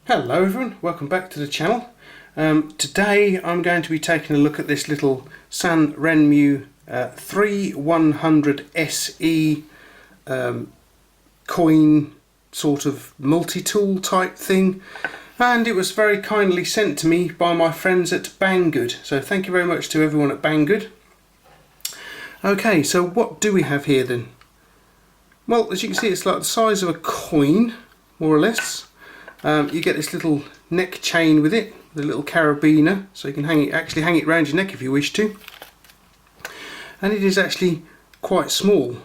Hello everyone, welcome back to the channel. Today I'm going to be taking a look at this little Sanrenmu 3100 SE coin sort of multi-tool type thing, and it was very kindly sent to me by my friends at Banggood, so thank you very much to everyone at Banggood. Okay, so what do we have here then? Well, as you can see, it's like the size of a coin, more or less. You get this little neck chain with it, the little carabiner, so you can actually hang it around your neck if you wish to. And it is actually quite small.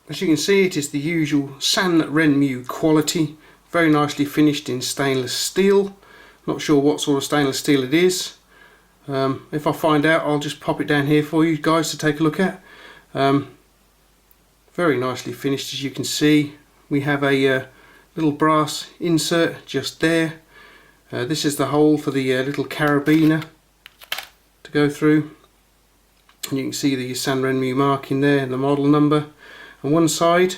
As you can see, it is the usual Sanrenmu quality, very nicely finished in stainless steel. Not sure what sort of stainless steel it is. If I find out, I'll just pop it down here for you guys to take a look at. Very nicely finished, as you can see. We have a little brass insert just there. This is the hole for the little carabiner to go through, and you can see the Sanrenmu mark in there and the model number. On one side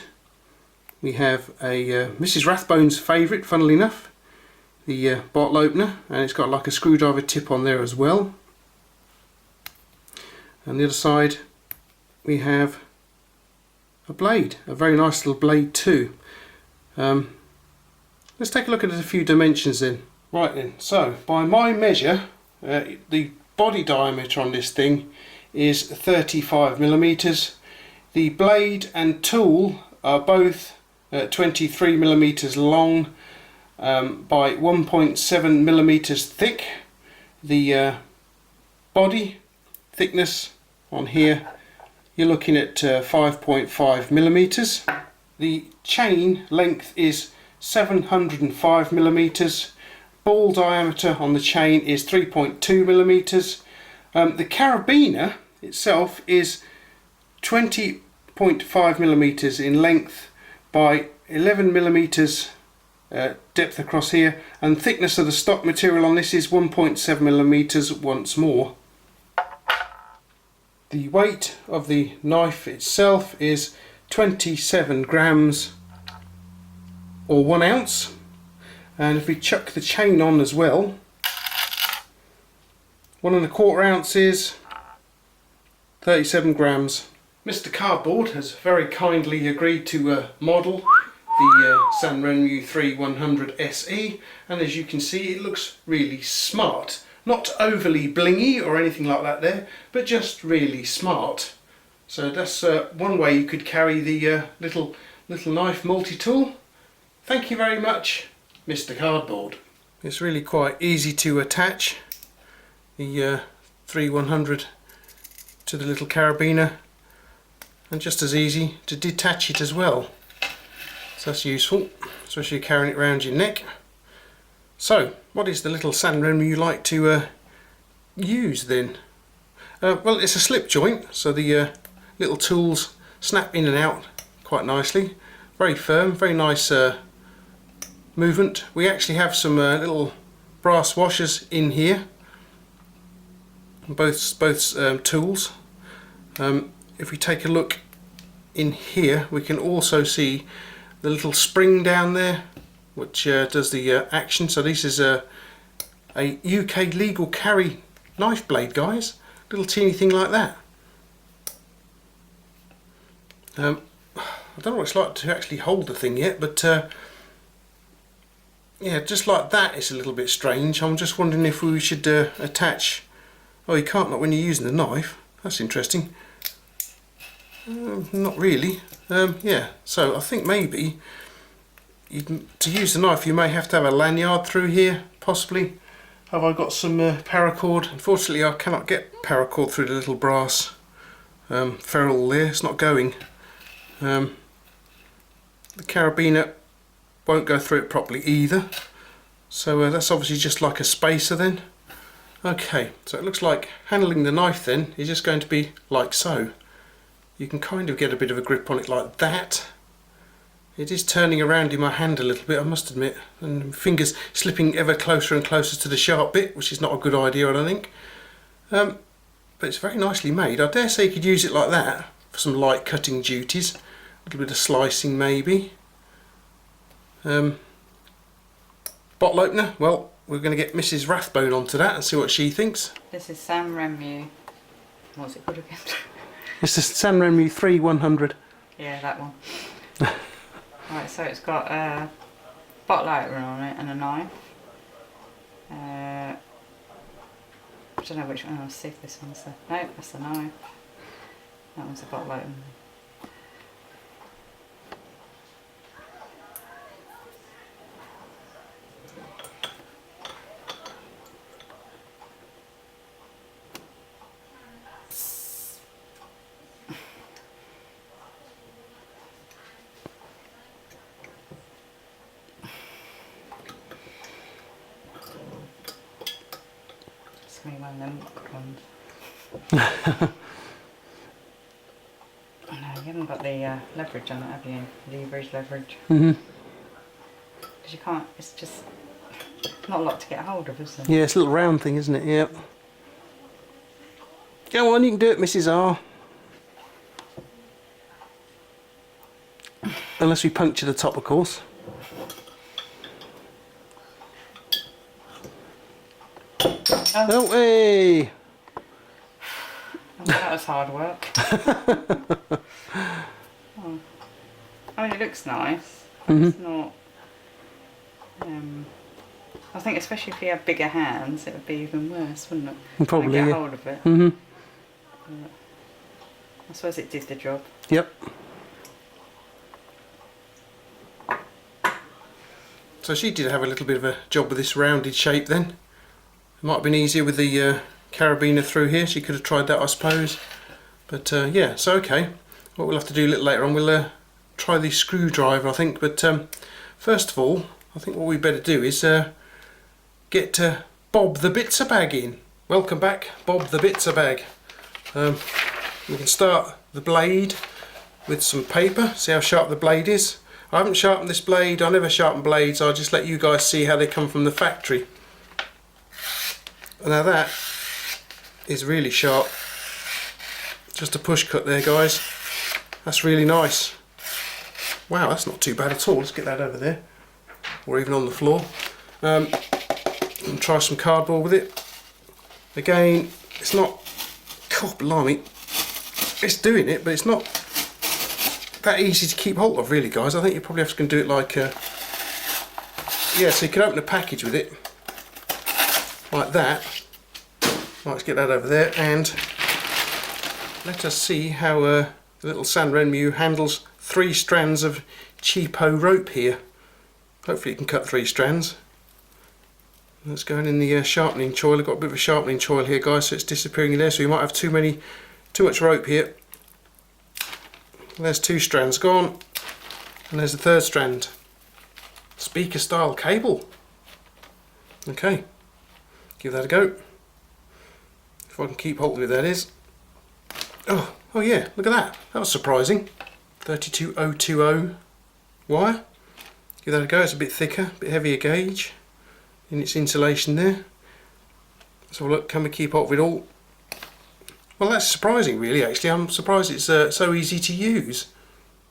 we have a Mrs Rathbone's favourite, funnily enough, the bottle opener, and it's got like a screwdriver tip on there as well. On the other side we have a blade, a very nice little blade too. Let's take a look at a few dimensions then. Right then, so by my measure, the body diameter on this thing is 35mm. The blade and tool are both 23mm long by 1.7mm thick. The body thickness on here, you're looking at 5.5mm. The chain length is 705mm. Ball diameter on the chain is 3.2mm. The carabiner itself is 20.5mm in length by 11mm depth across here, and thickness of the stock material on this is 1.7mm once more. The weight of the knife itself is 27 grams or 1 ounce, and if we chuck the chain on as well, 1¼ ounces, 37 grams. Mr Cardboard has very kindly agreed to model the Sanrenmu 3100 SE, and as you can see, it looks really smart. Not overly blingy or anything like that there, but just really smart. So that's one way you could carry the little knife multi-tool. Thank you very much, Mr Cardboard. It's really quite easy to attach the 3100 to the little carabiner, and just as easy to detach it as well. So that's useful, especially carrying it around your neck. So, what is the little Sanrenmu you like to use then? Well, it's a slip joint, so the little tools snap in and out quite nicely. Very firm, very nice movement. We actually have some little brass washers in here, both tools. If we take a look in here, we can also see the little spring down there which does the action. So this is a UK legal carry knife blade, guys. Little teeny thing like that. I don't know what it's like to actually hold the thing yet, but yeah, just like that, it's a little bit strange. I'm just wondering if we should attach. Oh, you can't, not when you're using the knife. That's interesting. Not really. Yeah, so I think maybe to use the knife you may have to have a lanyard through here, possibly. Have I got some paracord? Unfortunately, I cannot get paracord through the little brass ferule there. It's not going. The carabiner won't go through it properly either. So that's obviously just like a spacer then. Okay, so it looks like handling the knife then is just going to be like so. You can kind of get a bit of a grip on it like that. It is turning around in my hand a little bit, I must admit, and fingers slipping ever closer and closer to the sharp bit, which is not a good idea, I don't think. But it's very nicely made. I dare say you could use it like that for some light cutting duties, a little bit of slicing maybe. But bottle opener. Well, we're going to get Mrs Rathbone onto that and see what she thinks. This is Sanrenmu. What's it called again? It's the Sanrenmu 3-100. Yeah, that one. Right, so it's got a bottle opener on it and a knife. I don't know which one. I'll see if this one's the. No, that's the knife. That one's the bottle opener. It's me one of them good ones. I know, you haven't got the leverage on it, have you? Leverage. Mhm. Because you can't, it's just not a lot to get hold of, is there? Yeah, it's a little round thing, isn't it? Yep. Go on, you can do it, Mrs R. Unless we puncture the top, of course. Oh, hey! Oh, that was hard work. Oh. I mean, it looks nice. It's not. I think, especially if you have bigger hands, it would be even worse, wouldn't it? Probably, get yeah. hold of it. I suppose it did the job. Yep. So she did have a little bit of a job with this rounded shape then. It might have been easier with the carabiner through here. She could have tried that, I suppose. But yeah, so okay. What we'll have to do a little later on, we'll try the screwdriver, I think. But first of all, I think what we better do is get Bob the Bitzer bag in. Welcome back, Bob the Bitzer bag. We can start the blade with some paper, see how sharp the blade is. I haven't sharpened this blade, I never sharpen blades, I'll just let you guys see how they come from the factory. Now that is really sharp. Just a push cut there, guys. That's really nice. Wow, that's not too bad at all. Let's get that over there, or even on the floor. And try some cardboard with it. Again, it's not, God blimey, it's doing it, but it's not that easy to keep hold of, really, guys. I think you probably have to do it like, yeah, so you can open a package with it, like that. Right, let's get that over there, and let us see how the little Sanrenmu handles 3 strands of cheapo rope here. Hopefully you can cut 3 strands. Let's go in the sharpening choil. I've got a bit of a sharpening choil here, guys, so it's disappearing in there, so you might have too much rope here. There's 2 strands gone, and there's the 3rd strand. Speaker style cable. Okay, give that a go. If I can keep hold of it, that is. Oh yeah, look at that. That was surprising. 32020 wire. Give that a go. It's a bit thicker, a bit heavier gauge in its insulation there. So look, can we keep hold of it all? Well, that's surprising, really. Actually, I'm surprised it's so easy to use.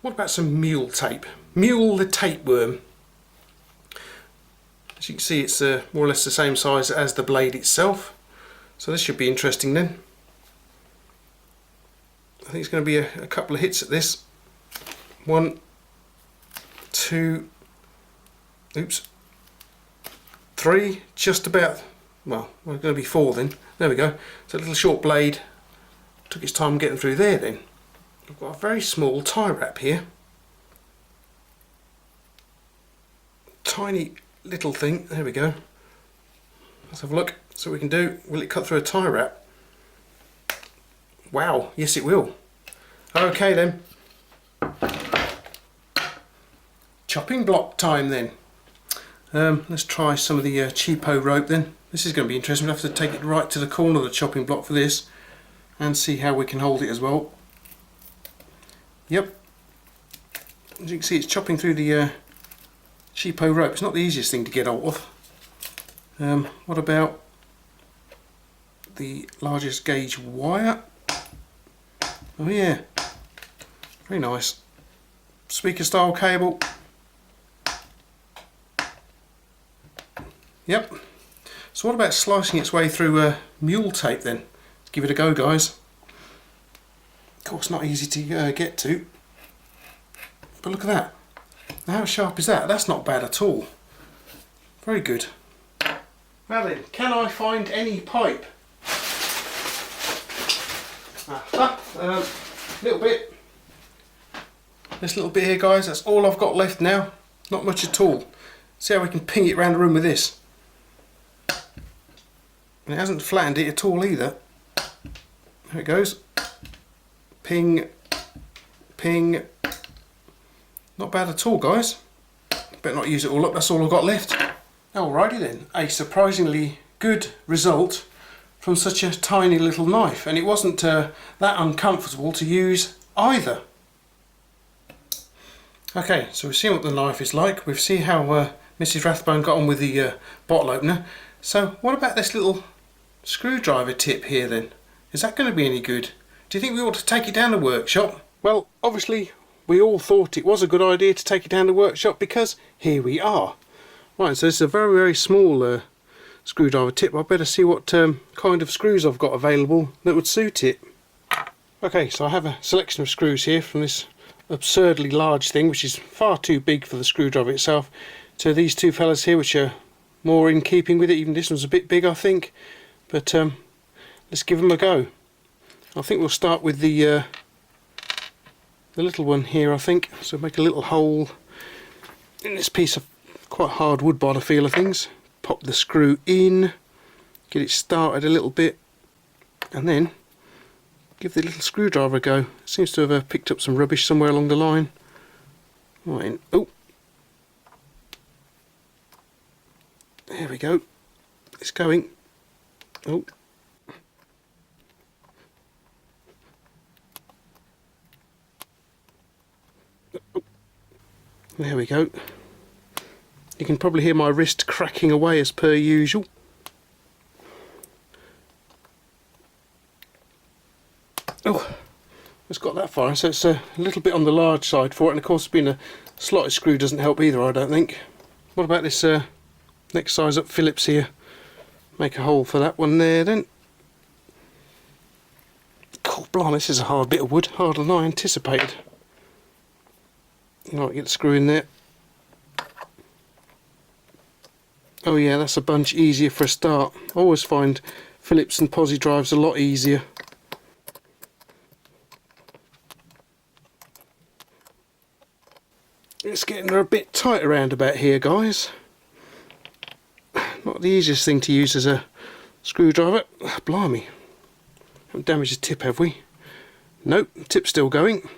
What about some mule tape? Mule the tapeworm. As you can see, it's more or less the same size as the blade itself. So this should be interesting then. I think it's going to be a couple of hits at this. 1, 2, oops, 3, just about, well, we're going to be 4 then. There we go. It's a little short blade. Took its time getting through there then. I've got a very small tie wrap here. Tiny little thing. There we go. Let's have a look. See what we can do. Will it cut through a tie wrap? Wow, yes it will. Okay then. Chopping block time then. Let's try some of the cheapo rope then. This is going to be interesting. We'll have to take it right to the corner of the chopping block for this and see how we can hold it as well. Yep. As you can see, it's chopping through the cheapo rope. It's not the easiest thing to get hold of. What about the largest gauge wire? Oh yeah, very nice. Speaker style cable. Yep. So what about slicing its way through mule tape then? Let's give it a go, guys. Of course, not easy to get to. But look at that. Now, how sharp is that? That's not bad at all. Very good. Now then, can I find any pipe? Little bit. This little bit here, guys, that's all I've got left now. Not much at all. See how we can ping it around the room with this. And it hasn't flattened it at all either. There it goes. Ping, ping. Not bad at all, guys. Better not use it all up, that's all I've got left. Alrighty then, a surprisingly good result from such a tiny little knife, and it wasn't that uncomfortable to use either. Okay, so we've seen what the knife is like, we've seen how Mrs Rathbone got on with the bottle opener. So what about this little screwdriver tip here then? Is that going to be any good? Do you think we ought to take it down to the workshop? Well, obviously we all thought it was a good idea to take it down to the workshop because here we are. Right, so this is a very, very small screwdriver tip. I better see what kind of screws I've got available that would suit it. Okay, so I have a selection of screws here from this absurdly large thing, which is far too big for the screwdriver itself, to these two fellas here, which are more in keeping with it. Even this one's a bit big, I think, but let's give them a go. I think we'll start with the little one here, I think. So make a little hole in this piece of quite hard wood by the feel of things. Pop the screw in, get it started a little bit, and then give the little screwdriver a go. It seems to have picked up some rubbish somewhere along the line. Right in. Oh, there we go. It's going. Oh. There we go. You can probably hear my wrist cracking away as per usual. Oh, it's got that far, so it's a little bit on the large side for it, and of course being a slotted screw doesn't help either, I don't think. What about this next size up Phillips here? Make a hole for that one there then. God blimey, this is a hard bit of wood, harder than I anticipated. Right, get the screw in there. Oh yeah, that's a bunch easier for a start. I always find Phillips and posi drives a lot easier. It's getting a bit tight around about here, guys. Not the easiest thing to use as a screwdriver. Blimey. Haven't damaged the tip, have we? Nope, the tip's still going.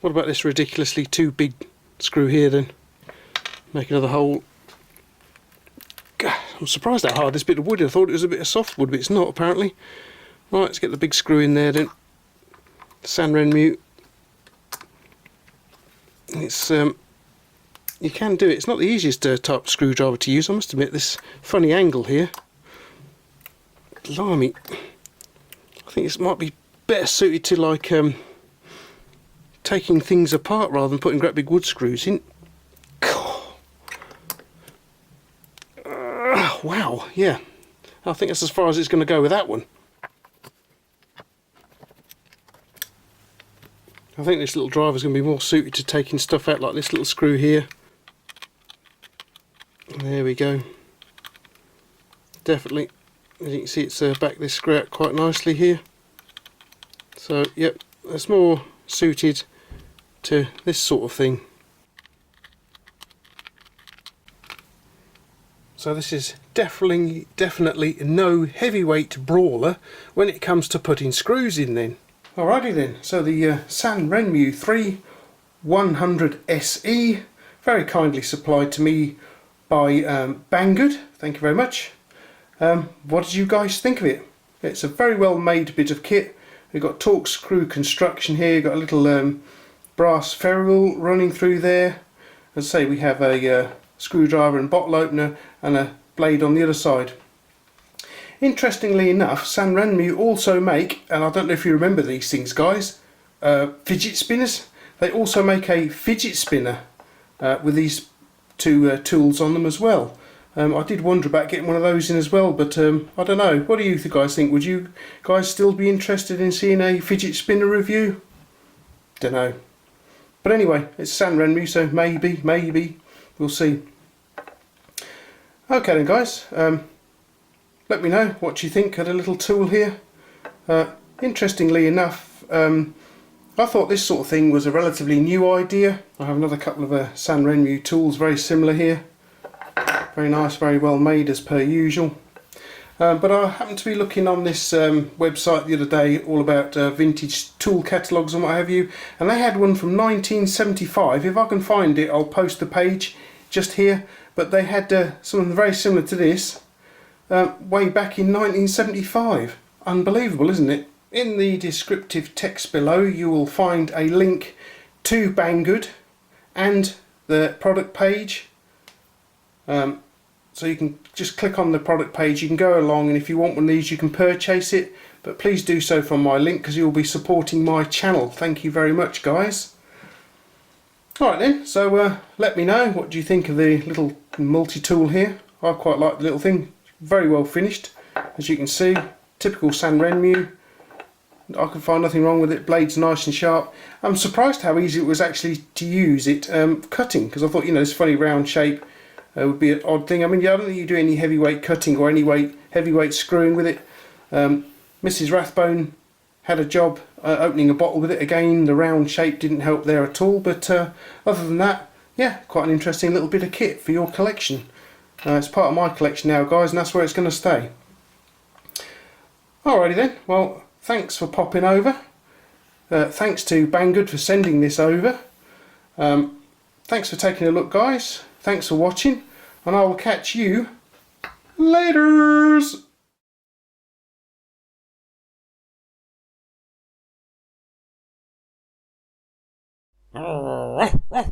What about this ridiculously too big screw here then? Make another hole. God, I'm surprised how hard this bit of wood is. I thought it was a bit of soft wood, but it's not apparently. Right, let's get the big screw in there then. Sanrenmu. It's you can do it. It's not the easiest type of screwdriver to use, I must admit. This funny angle here. Blimey. I think this might be better suited to like taking things apart rather than putting great big wood screws in. Wow, yeah. I think that's as far as it's going to go with that one. I think this little driver is going to be more suited to taking stuff out, like this little screw here. There we go. Definitely. As you can see, it's back this screw out quite nicely here. So, yep, that's more suited to this sort of thing. So this is definitely no heavyweight brawler when it comes to putting screws in then. Alrighty then, so the Sanrenmu 3 100 SE, very kindly supplied to me by Banggood, thank you very much. What did you guys think of it? It's a very well made bit of kit. We've got Torx screw construction here, you've got a little brass ferule running through there. As I say, we have a screwdriver and bottle opener and a blade on the other side. Interestingly enough, Sanrenmu also make, and I don't know if you remember these things guys, fidget spinners. They also make a fidget spinner with these two tools on them as well. I did wonder about getting one of those in as well, but I don't know. What do you guys think? Would you guys still be interested in seeing a fidget spinner review? Don't know. But anyway, it's Sanrenmu, so maybe. We'll see. Okay then guys, let me know what you think of the little tool here. Interestingly enough, I thought this sort of thing was a relatively new idea. I have another couple of Sanrenmu tools very similar here. Very nice, very well made as per usual. But I happened to be looking on this website the other day all about vintage tool catalogues and what have you, and they had one from 1975. If I can find it, I'll post the page just here. But they had something very similar to this way back in 1975. Unbelievable, isn't it? In the descriptive text below you will find a link to Banggood and the product page. So you can just click on the product page, you can go along, and if you want one of these you can purchase it, but please do so from my link because you'll be supporting my channel. Thank you very much guys. Alright then, so let me know what do you think of the little multi-tool here. I quite like the little thing, very well finished as you can see, typical Sanrenmu. I can find nothing wrong with it, blade's nice and sharp. I'm surprised how easy it was actually to use it cutting, because I thought, you know, this funny round shape would be an odd thing. I mean, I don't think you do any heavyweight cutting or any heavyweight screwing with it. Mrs Rathbone had a job opening a bottle with it. Again, the round shape didn't help there at all, but other than that, yeah, quite an interesting little bit of kit for your collection. It's part of my collection now guys, and that's where it's going to stay. Alrighty then, well, thanks for popping over. Thanks to Banggood for sending this over. Thanks for taking a look guys, thanks for watching, and I will catch you laters. Ruff, ruff.